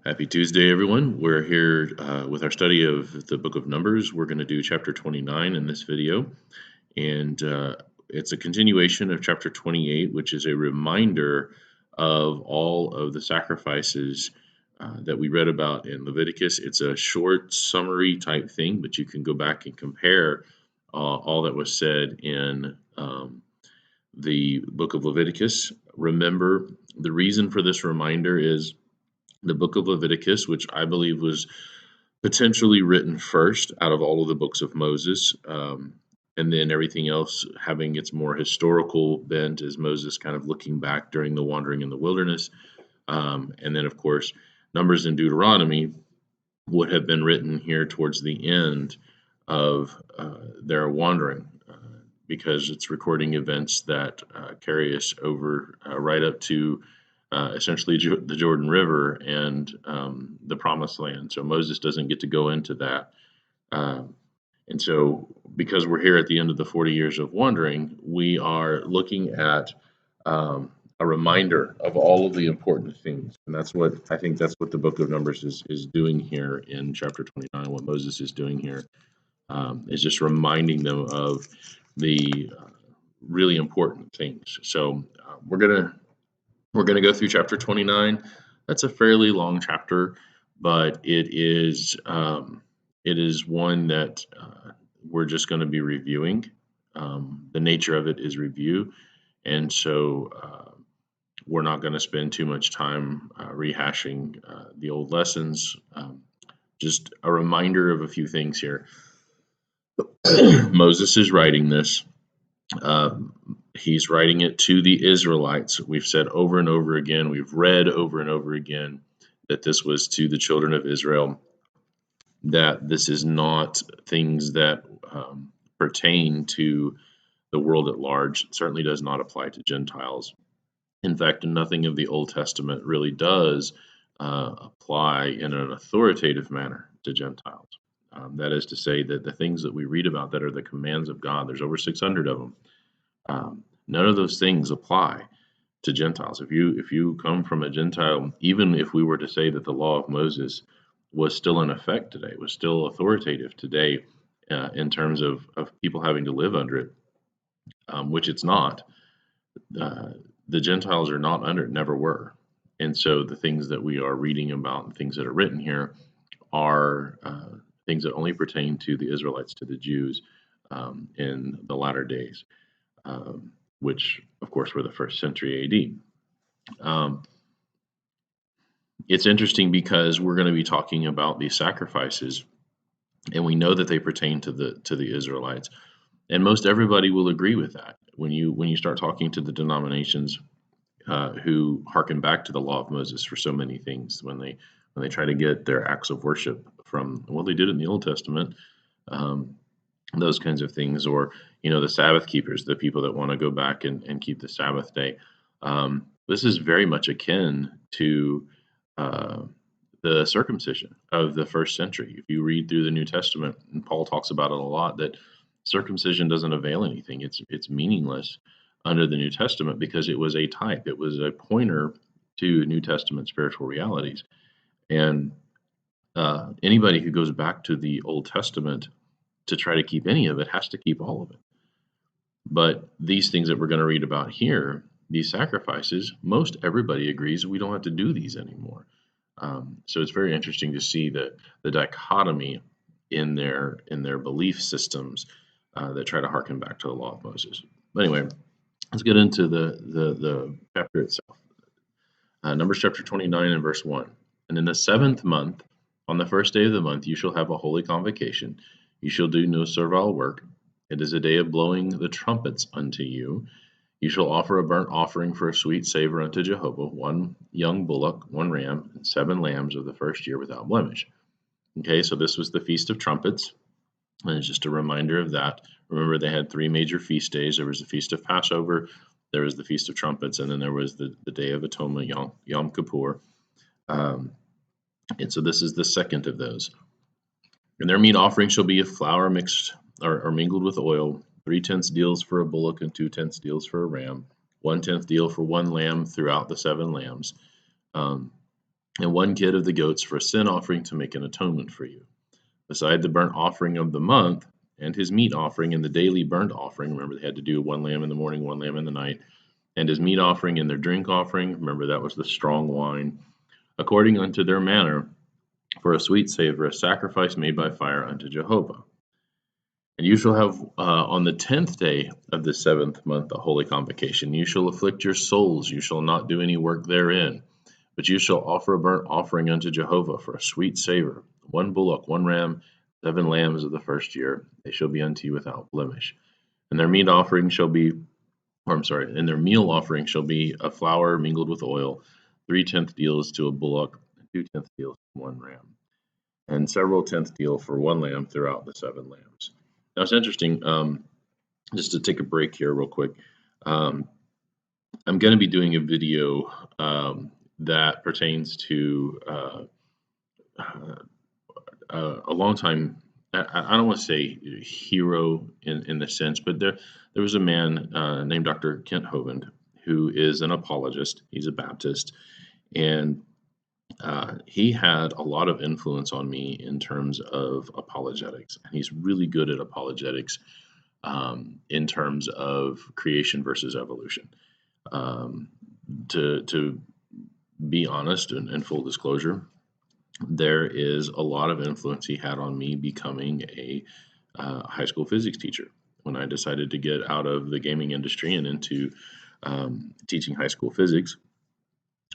Happy Tuesday, everyone. We're here with our study of the book of Numbers. We're going to do chapter 29 in this video, and it's a continuation of chapter 28, which is a reminder of all of the sacrifices that we read about in Leviticus. It's a short summary type thing, but you can go back and compare all that was said in the book of Leviticus. Remember, the reason for this reminder is the book of Leviticus, which I believe was potentially written first out of all of the books of Moses, and then everything else having its more historical bent as Moses kind of looking back during the wandering in the wilderness. And then, of course, Numbers and Deuteronomy would have been written here towards the end of their wandering, because it's recording events that carry us over right up to essentially the Jordan River and the Promised Land. So Moses doesn't get to go into that. And so, because we're here at the end of the 40 years of wandering, we are looking at a reminder of all of the important things. And that's what I think that's what the book of Numbers is doing here in chapter 29. What Moses is doing here is just reminding them of the really important things. So we're going to go through chapter 29. That's a fairly long chapter, but it is one that we're just going to be reviewing. The nature of it is review, and so we're not going to spend too much time rehashing the old lessons. Just a reminder of a few things here. Moses is writing this. He's writing it to the Israelites. We've said over and over again, we've read over and over again that this was to the children of Israel, that this is not things that pertain to the world at large. It certainly does not apply to Gentiles. In fact, nothing of the Old Testament really does apply in an authoritative manner to Gentiles. That is to say that the things that we read about that are the commands of God, there's over 600 of them. None of those things apply to Gentiles. If you come from a Gentile, even if we were to say that the law of Moses was still in effect today, was still authoritative today in terms of people having to live under it, which it's not, the Gentiles are not under it, never were. And so the things that we are reading about and things that are written here are things that only pertain to the Israelites, to the Jews in the latter days. Which, of course, were the first century AD. It's interesting because we're going to be talking about these sacrifices, and we know that they pertain to the Israelites, and most everybody will agree with that. When you start talking to the denominations who hearken back to the law of Moses for so many things, when they try to get their acts of worship from what they did in the Old Testament. Those kinds of things, or the Sabbath keepers, the people that want to go back and keep the Sabbath day. This is very much akin to the circumcision of the first century. If you read through the New Testament, and Paul talks about it a lot, that circumcision doesn't avail anything. It's meaningless under the New Testament because it was a type. It was a pointer to New Testament spiritual realities. And anybody who goes back to the Old Testament to try to keep any of it has to keep all of it. But these things that we're going to read about here, these sacrifices, most everybody agrees we don't have to do these anymore. So it's very interesting to see the dichotomy in their belief systems that try to harken back to the law of Moses. But anyway, let's get into the chapter itself. Numbers chapter 29 and verse 1. And in the 7th month, on the first day of the month, you shall have a holy convocation. You shall do no servile work. It is a day of blowing the trumpets unto you. You shall offer a burnt offering for a sweet savor unto Jehovah, 1 young bullock, 1 ram, and 7 lambs of the first year without blemish. Okay, so this was the Feast of Trumpets, and it's just a reminder of that. Remember, they had 3 major feast days. There was the Feast of Passover, there was the Feast of Trumpets, and then there was the Day of Atonement, Yom Kippur. And so this is the second of those. And their meat offering shall be of flour mixed or mingled with oil, 3/10 deals for a bullock and 2/10 deals for a ram, 1/10 deal for 1 lamb throughout the 7 lambs. and 1 kid of the goats for a sin offering to make an atonement for you. Beside the burnt offering of the month, and his meat offering and the daily burnt offering. Remember, they had to do 1 lamb in the morning, 1 lamb in the night. And his meat offering and their drink offering. Remember, that was the strong wine. According unto their manner, for a sweet savor, a sacrifice made by fire unto Jehovah. And you shall have on the 10th day of the 7th month a holy convocation. You shall afflict your souls. You shall not do any work therein. But you shall offer a burnt offering unto Jehovah for a sweet savor, 1 bullock, 1 ram, 7 lambs of the first year. They shall be unto you without blemish. And their meat offering shall be, and their meal offering shall be a flour mingled with oil, 3/10 deals to a bullock, and 2/10 deals to 1 ram, and several tenth deal for 1 lamb throughout the 7 lambs. Now it's interesting, just to take a break here real quick. I'm going to be doing a video that pertains to a long time. I don't want to say hero in the sense, but there was a man named Dr. Kent Hovind who is an apologist. He's a Baptist, and he had a lot of influence on me in terms of apologetics, and he's really good at apologetics in terms of creation versus evolution. To be honest and full disclosure, there is a lot of influence he had on me becoming a high school physics teacher when I decided to get out of the gaming industry and into teaching high school physics.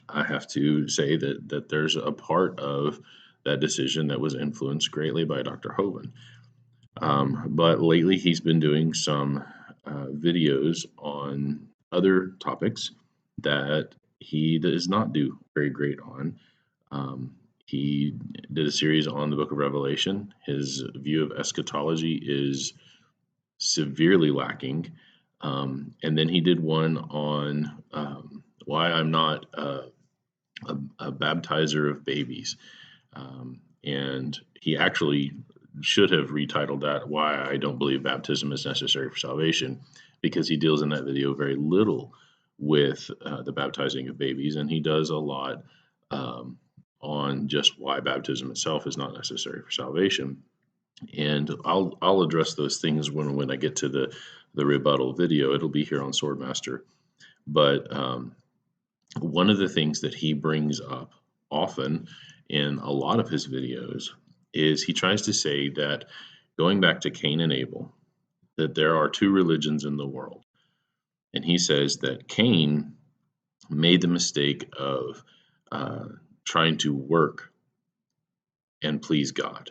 I have to say that there's a part of that decision that was influenced greatly by Dr. Hovind. But lately he's been doing some videos on other topics that he does not do very great on. He did a series on the book of Revelation. His view of eschatology is severely lacking. And then he did one on why I'm not a baptizer of babies. And he actually should have retitled that Why I Don't Believe Baptism is Necessary for Salvation, because he deals in that video very little with the baptizing of babies, and he does a lot on just why baptism itself is not necessary for salvation. And I'll address those things when I get to the rebuttal video. It'll be here on Swordmaster. But one of the things that he brings up often in a lot of his videos is he tries to say that, going back to Cain and Abel, that there are 2 religions in the world. And he says that Cain made the mistake of trying to work and please God,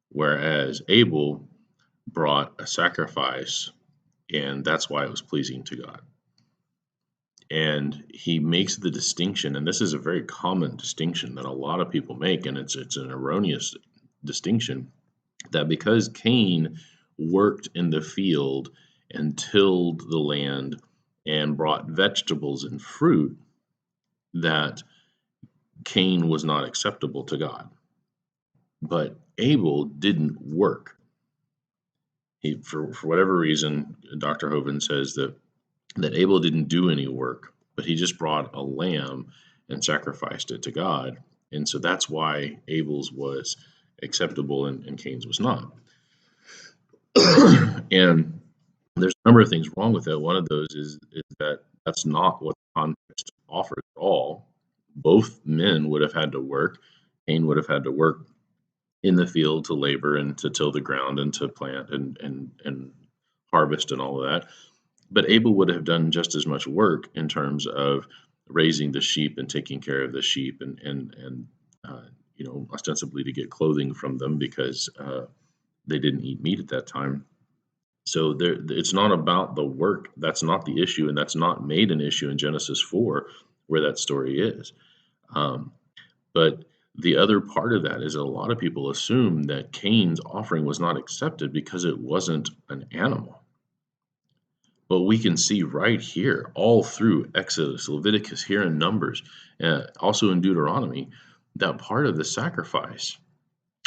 whereas Abel brought a sacrifice, and that's why it was pleasing to God. And he makes the distinction, and this is a very common distinction that a lot of people make, and it's an erroneous distinction, that because Cain worked in the field and tilled the land and brought vegetables and fruit, that Cain was not acceptable to God. But Abel didn't work. He, for whatever reason, Dr. Hovind says that Abel didn't do any work, but he just brought a lamb and sacrificed it to God. And so that's why Abel's was acceptable and Cain's was not. And there's a number of things wrong with it. One of those is that that's not what the context offers at all. Both men would have had to work. Cain would have had to work in the field to labor and to till the ground and to plant and harvest and all of that. But Abel would have done just as much work in terms of raising the sheep and taking care of the sheep and ostensibly to get clothing from them, because they didn't eat meat at that time. So it's not about the work. That's not the issue, and that's not made an issue in Genesis 4, where that story is. But the other part of that is that a lot of people assume that Cain's offering was not accepted because it wasn't an animal. But we can see right here, all through Exodus, Leviticus, here in Numbers, also in Deuteronomy, that part of the sacrifice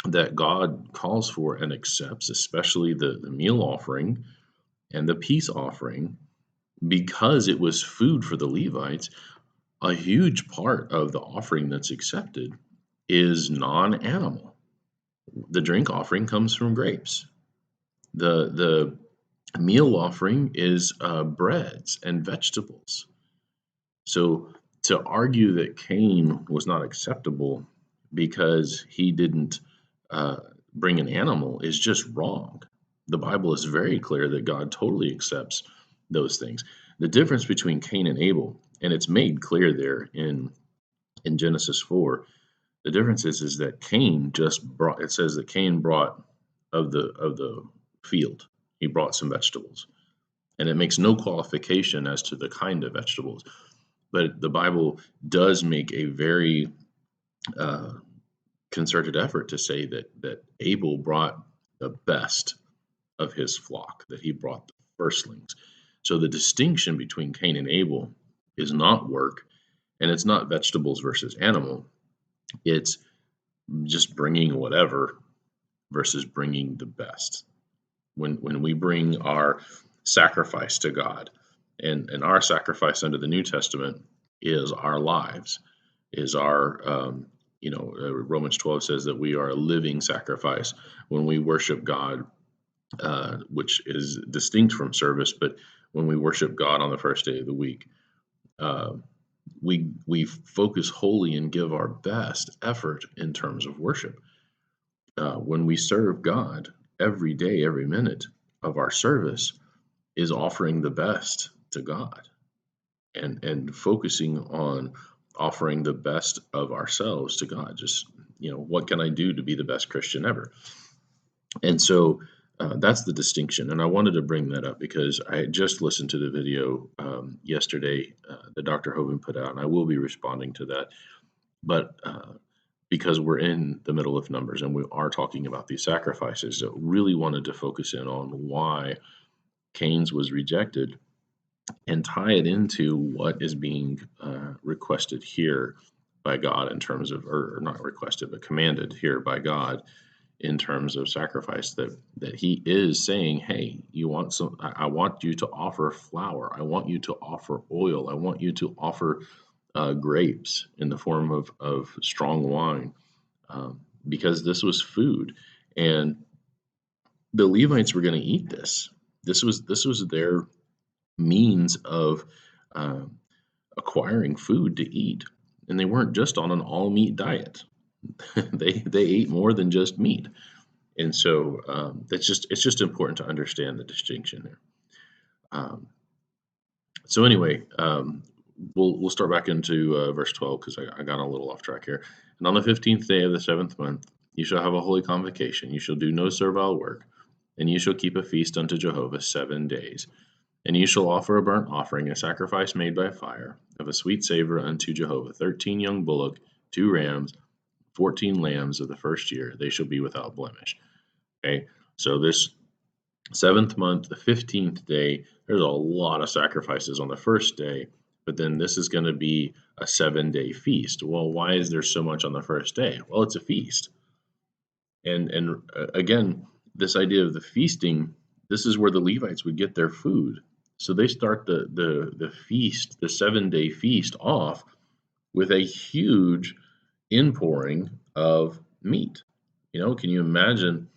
that God calls for and accepts, especially the meal offering and the peace offering, because it was food for the Levites, A huge part of the offering that's accepted is non-animal. The drink offering comes from grapes. The meal offering is breads and vegetables. So to argue that Cain was not acceptable because he didn't uh, bring an animal is just wrong. The Bible is very clear that God totally accepts those things. The difference between Cain and Abel, and it's made clear there in Genesis 4, the difference is that Cain just brought. It says that Cain brought of the field. He brought some vegetables, and it makes no qualification as to the kind of vegetables. But the Bible does make a very uh, concerted effort to say that Abel brought the best of his flock, that he brought the firstlings. So the distinction between Cain and Abel is not work, and it's not vegetables versus animal. It's just bringing whatever versus bringing the best. When we bring our sacrifice to God, and our sacrifice under the New Testament is our lives, is our Romans 12 says that we are a living sacrifice when we worship God, which is distinct from service. But when we worship God on the first day of the week, uh, we focus wholly and give our best effort in terms of worship. When we serve God, every day, every minute of our service is offering the best to God, and focusing on offering the best of ourselves to God. Just, what can I do to be the best Christian ever? And so that's the distinction. And I wanted to bring that up because I had just listened to the video yesterday that Dr. Hovind put out, and I will be responding to that. But because we're in the middle of Numbers and we are talking about these sacrifices, I really wanted to focus in on why Cain's was rejected and tie it into what is being requested here by God in terms of, or not requested, but commanded here by God in terms of sacrifice. That He is saying, hey, you want some? I want you to offer flour. I want you to offer oil. I want you to offer grapes in the form of strong wine, because this was food, and the Levites were going to eat this. This was their means of um, acquiring food to eat, and they weren't just on an all meat diet. They ate more than just meat, and so it's just important to understand the distinction there. Um, so anyway, we'll start back into verse 12 because I got a little off track here. And on the 15th day of the 7th month, you shall have a holy convocation. You shall do no servile work, and you shall keep a feast unto Jehovah 7 days. And you shall offer a burnt offering, a sacrifice made by fire, of a sweet savor unto Jehovah, 13 young bullock, 2 rams, 14 lambs of the first year. They shall be without blemish. Okay, so this 7th month, the 15th day, there's a lot of sacrifices on the first day, but then this is going to be a 7-day feast. Well, why is there so much on the first day? Well, it's a feast. And again, this idea of the feasting, this is where the Levites would get their food. So they start the feast, the 7-day feast off with a huge inpouring of meat. Can you imagine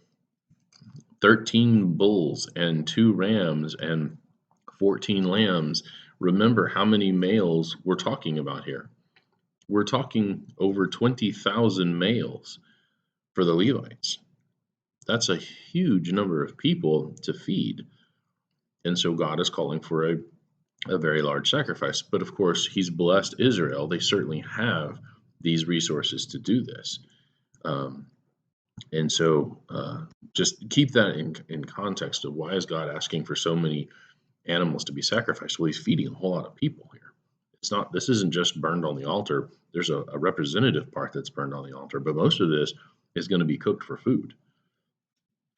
13 bulls and 2 rams and 14 lambs? Remember how many males we're talking about here. We're talking over 20,000 males for the Levites. That's a huge number of people to feed. And so God is calling for a very large sacrifice. But of course, He's blessed Israel. They certainly have these resources to do this. And so just keep that in context of why is God asking for so many animals to be sacrificed? Well, He's feeding a whole lot of people here. This isn't just burned on the altar. There's a representative part that's burned on the altar, but most of this is going to be cooked for food.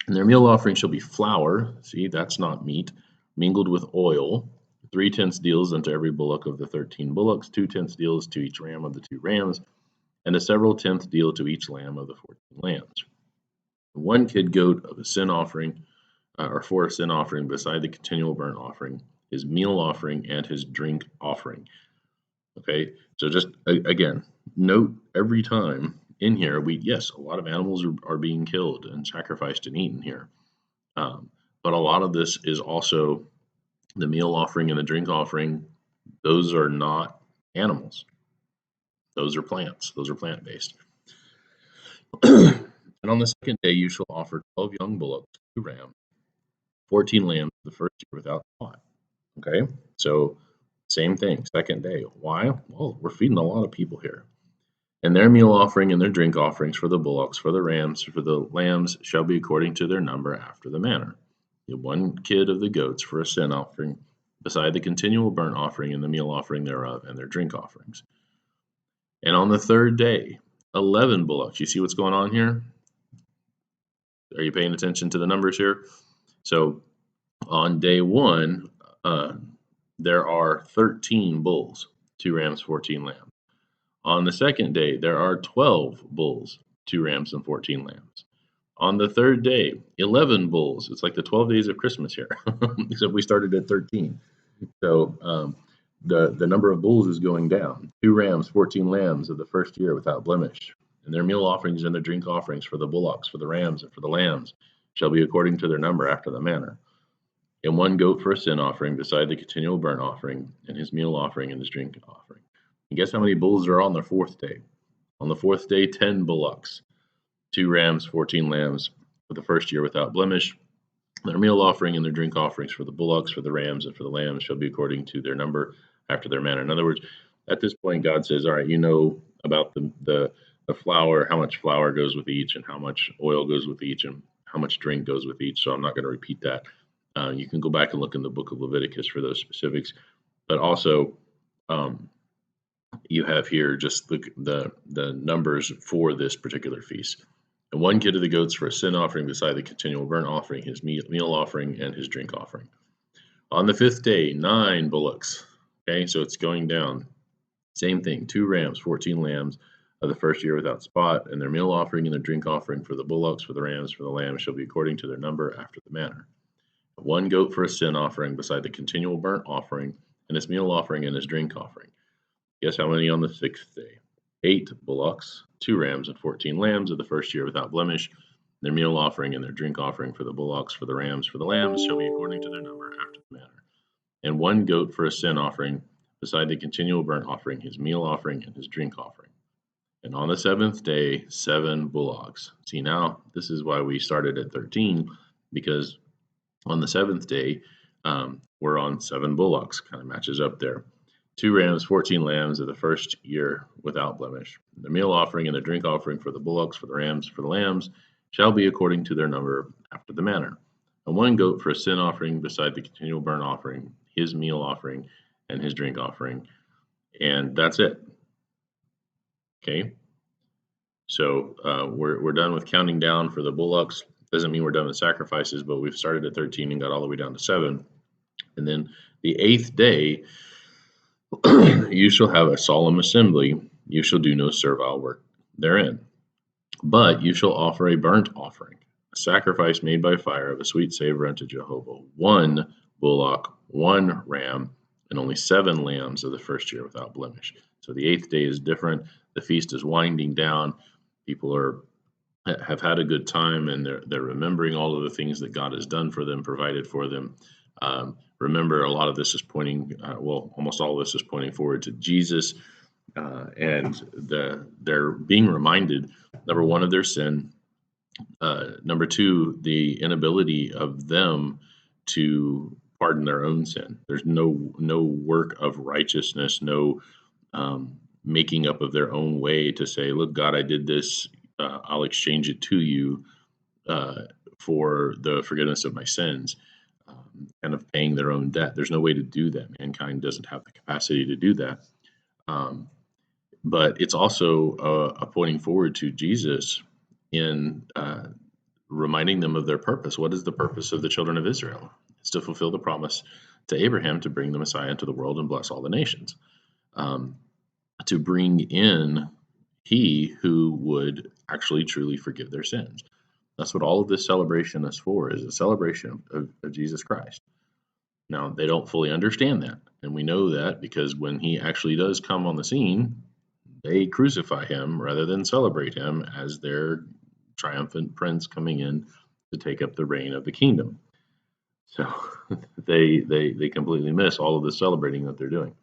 And their meal offering shall be flour. See, that's not meat, mingled with oil. 3/10 deals unto every bullock of the 13 bullocks, 2/10 deals to each ram of the 2 rams, and a several tenth deal to each lamb of the 14 lambs. 1 kid goat of a sin offering, or for a sin offering, beside the continual burnt offering, his meal offering, and his drink offering. Okay, so just again, note every time in here, yes, a lot of animals are being killed and sacrificed and eaten here. But a lot of this is also the meal offering and the drink offering. Those are not animals. Those are plants. Those are plant based. And on the second day, you shall offer 12 young bullocks, 2 rams, 14 lambs the first year without spot. Okay, so same thing, second day. Why? Well, we're feeding a lot of people here. And their meal offering and their drink offerings for the bullocks, for the rams, for the lambs shall be according to their number after the manner. One kid of the goats for a sin offering, beside the continual burnt offering and the meal offering thereof, and their drink offerings. And on the third day, 11 bullocks. You see what's going on here? Are you paying attention to the numbers here? So on day one, there are 13 bulls, 2 rams, 14 lambs. On the second day, there are 12 bulls, 2 rams, and 14 lambs. On the third day, 11 bulls. It's like the 12 days of Christmas here, except we started at 13. So the number of bulls is going down. 2 rams, 14 lambs of the first year without blemish. And their meal offerings and their drink offerings for the bullocks, for the rams, and for the lambs shall be according to their number after the manner. And 1 goat for a sin offering, beside the continual burnt offering, and his meal offering and his drink offering. And guess how many bulls are on the fourth day? On the fourth day, 10 bullocks, 2 rams, 14 lambs for the first year without blemish. Their meal offering and their drink offerings for the bullocks, for the rams, and for the lambs shall be according to their number after their manner. In other words, at this point, God says, all right, you know about the flour, how much flour goes with each, and how much oil goes with each, and how much drink goes with each. So I'm not going to repeat that. You can go back and look in the book of Leviticus for those specifics. But also, you have here just the numbers for this particular feast. And 1 kid of the goats for a sin offering, beside the continual burnt offering, his meal offering, and his drink offering. On the fifth day, 9 bullocks. Okay, so it's going down. Same thing, 2 rams, 14 lambs of the first year without spot, and their meal offering and their drink offering for the bullocks, for the rams, for the lambs shall be according to their number after the manner. 1 goat for a sin offering, beside the continual burnt offering, and his meal offering and his drink offering. Guess how many on the sixth day? 8 bullocks, 2 rams, and 14 lambs of the first year without blemish. Their meal offering and their drink offering for the bullocks, for the rams, for the lambs shall be according to their number after the manner. And 1 goat for a sin offering, beside the continual burnt offering, his meal offering, and his drink offering. And on the seventh day, 7 bullocks. See, now this is why we started at 13, because on the seventh day, we're on 7 bullocks. Kind of matches up there. 2 rams, 14 lambs of the first year without blemish. The meal offering and the drink offering for the bullocks, for the rams, for the lambs shall be according to their number after the manner. And 1 goat for a sin offering, beside the continual burnt offering, his meal offering, and his drink offering. And that's it. Okay. So we're done with counting down for the bullocks. Doesn't mean we're done with sacrifices, but we've started at 13 and got all the way down to 7. And then the 8th day, you shall have a solemn assembly. You shall do no servile work therein. But you shall offer a burnt offering, a sacrifice made by fire of a sweet savor unto Jehovah. 1 bullock, 1 ram, and only 7 lambs of the first year without blemish. So the 8th day is different. The feast is winding down. People have had a good time, and they're remembering all of the things that God has done for them, provided for them. Remember, a lot of this is pointing, almost all of this is pointing forward to Jesus, and they're being reminded, number one, of their sin. Number two, the inability of them to pardon their own sin. There's no work of righteousness, no making up of their own way to say, look, God, I did this. I'll exchange it to you for the forgiveness of my sins, kind of paying their own debt. There's no way to do that. Mankind doesn't have the capacity to do that. But it's also a pointing forward to Jesus in reminding them of their purpose. What is the purpose of the children of Israel? It's to fulfill the promise to Abraham to bring the Messiah into the world and bless all the nations. To bring in he who would actually truly forgive their sins. That's what all of this celebration is for, is a celebration of Jesus Christ. Now, they don't fully understand that. And we know that because when he actually does come on the scene, they crucify him rather than celebrate him as their triumphant prince coming in to take up the reign of the kingdom. So they completely miss all of the celebrating that they're doing.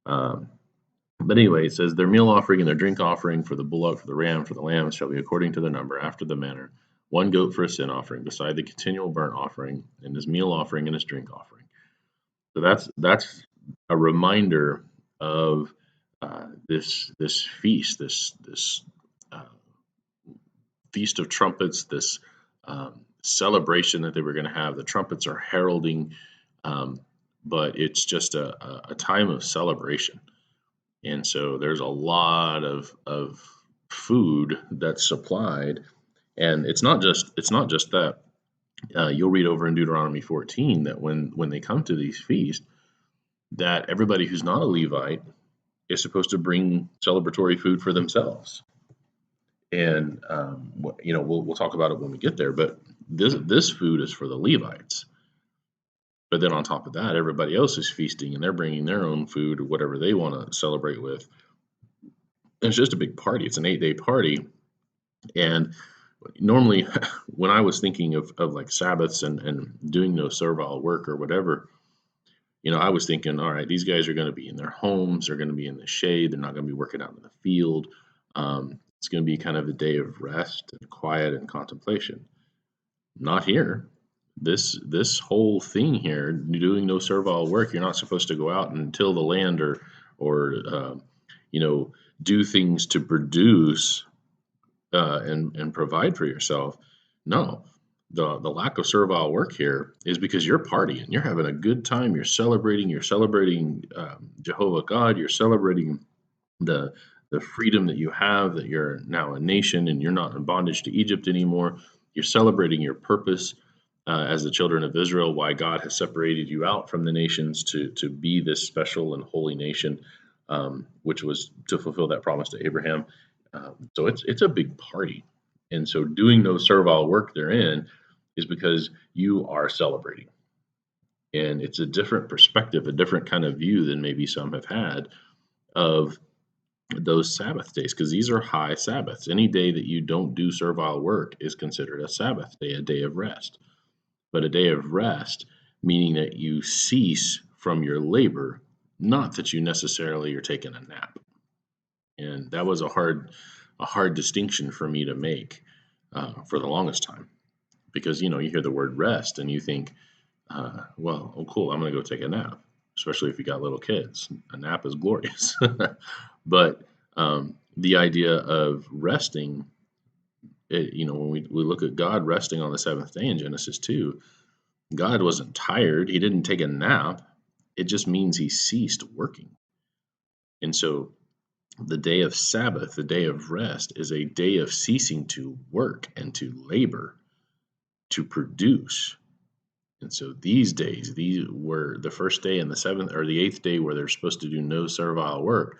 But anyway, it says their meal offering and their drink offering for the bullock, for the ram, for the lambs shall be according to their number, after the manner, one goat for a sin offering, beside the continual burnt offering, and his meal offering and his drink offering. So that's a reminder of this feast, this uh, feast of trumpets, this celebration that they were going to have. The trumpets are heralding, but it's just a time of celebration. And so there's a lot of food that's supplied, and it's not just that. You'll read over in Deuteronomy 14 that when they come to these feasts, that everybody who's not a Levite is supposed to bring celebratory food for themselves. And we'll talk about it when we get there. But this food is for the Levites. But then on top of that, everybody else is feasting and they're bringing their own food or whatever they want to celebrate with. It's just a big party. It's an 8-day party. And normally, when I was thinking of like Sabbaths and doing no servile work or whatever, I was thinking, all right, these guys are going to be in their homes. They're going to be in the shade. They're not going to be working out in the field. It's going to be kind of a day of rest and quiet and contemplation. Not here. This whole thing here, doing no servile work, you're not supposed to go out and till the land or do things to produce and provide for yourself. No, the lack of servile work here is because you're partying, you're having a good time, you're celebrating Jehovah God, you're celebrating the freedom that you have, that you're now a nation and you're not in bondage to Egypt anymore. You're celebrating your purpose as the children of Israel, why God has separated you out from the nations to be this special and holy nation, which was to fulfill that promise to Abraham. So it's a big party, and so doing no servile work therein is because you are celebrating, and it's a different perspective, a different kind of view than maybe some have had of those Sabbath days, because these are high Sabbaths. Any day that you don't do servile work is considered a Sabbath day, a day of rest. But a day of rest, meaning that you cease from your labor, not that you necessarily are taking a nap. And that was a hard distinction for me to make for the longest time, because you hear the word rest and you think, well, oh cool, I'm going to go take a nap, especially if you got little kids. A nap is glorious. But the idea of resting, when we look at God resting on the seventh day in Genesis 2, God wasn't tired. He didn't take a nap. It just means he ceased working. And so the day of Sabbath, the day of rest, is a day of ceasing to work and to labor, to produce. And so these days, these were the first day and the seventh or the eighth day where they're supposed to do no servile work.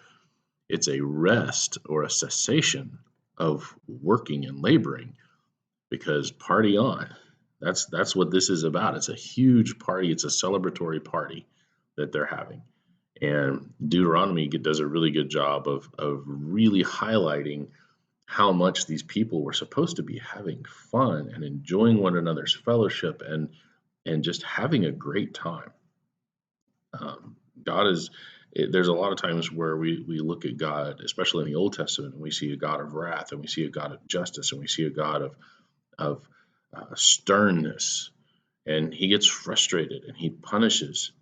It's a rest or a cessation of working and laboring, because party on. That's what this is about. It's a huge party. It's a celebratory party that they're having. And Deuteronomy does a really good job of really highlighting how much these people were supposed to be having fun and enjoying one another's fellowship and just having a great time. God is. There's a lot of times where we look at God, especially in the Old Testament, and we see a God of wrath, and we see a God of justice, and we see a God of sternness, and he gets frustrated and he punishes.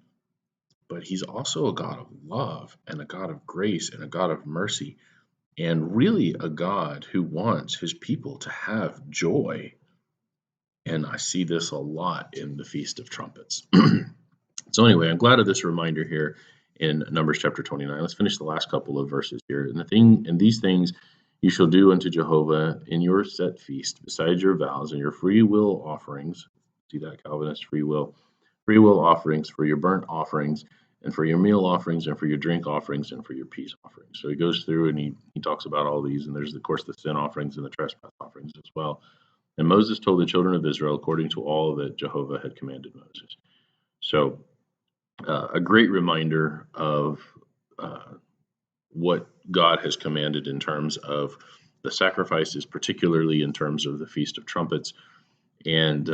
But he's also a God of love and a God of grace and a God of mercy, and really a God who wants his people to have joy. And I see this a lot in the Feast of Trumpets. So anyway, I'm glad of this reminder here in Numbers chapter 29. Let's finish the last couple of verses here. And these things you shall do unto Jehovah in your set feast, besides your vows and your free will offerings. See that, Calvinist? Free will offerings, for your burnt offerings, and for your meal offerings, and for your drink offerings, and for your peace offerings. So he goes through and he talks about all these, and there's of course the sin offerings and the trespass offerings as well. And Moses told the children of Israel according to all that Jehovah had commanded Moses. So a great reminder of uh, what God has commanded in terms of the sacrifices, particularly in terms of the Feast of Trumpets. And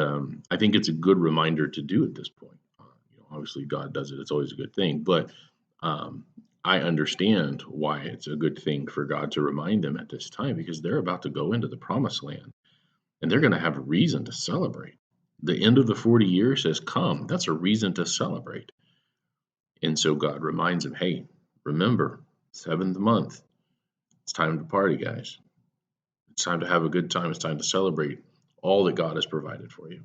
I think it's a good reminder to do at this point. Obviously, God does it; it's always a good thing. But um, I understand why it's a good thing for God to remind them at this time, because they're about to go into the Promised Land, and they're going to have a reason to celebrate. The end of the 40 years has come. That's a reason to celebrate. And so God reminds them, hey, remember, seventh month, it's time to party, guys. It's time to have a good time. It's time to celebrate all that God has provided for you.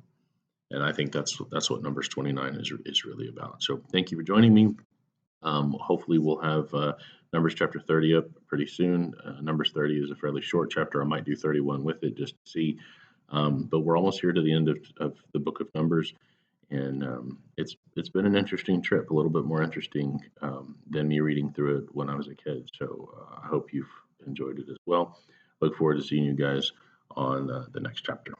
And I think that's what Numbers 29 is really about. So thank you for joining me. Hopefully we'll have Numbers chapter 30 up pretty soon. Numbers 30 is a fairly short chapter. I might do 31 with it just to see. But we're almost here to the end of the book of Numbers, and it's been an interesting trip, a little bit more interesting than me reading through it when I was a kid. So I hope you've enjoyed it as well. Look forward to seeing you guys on the next chapter.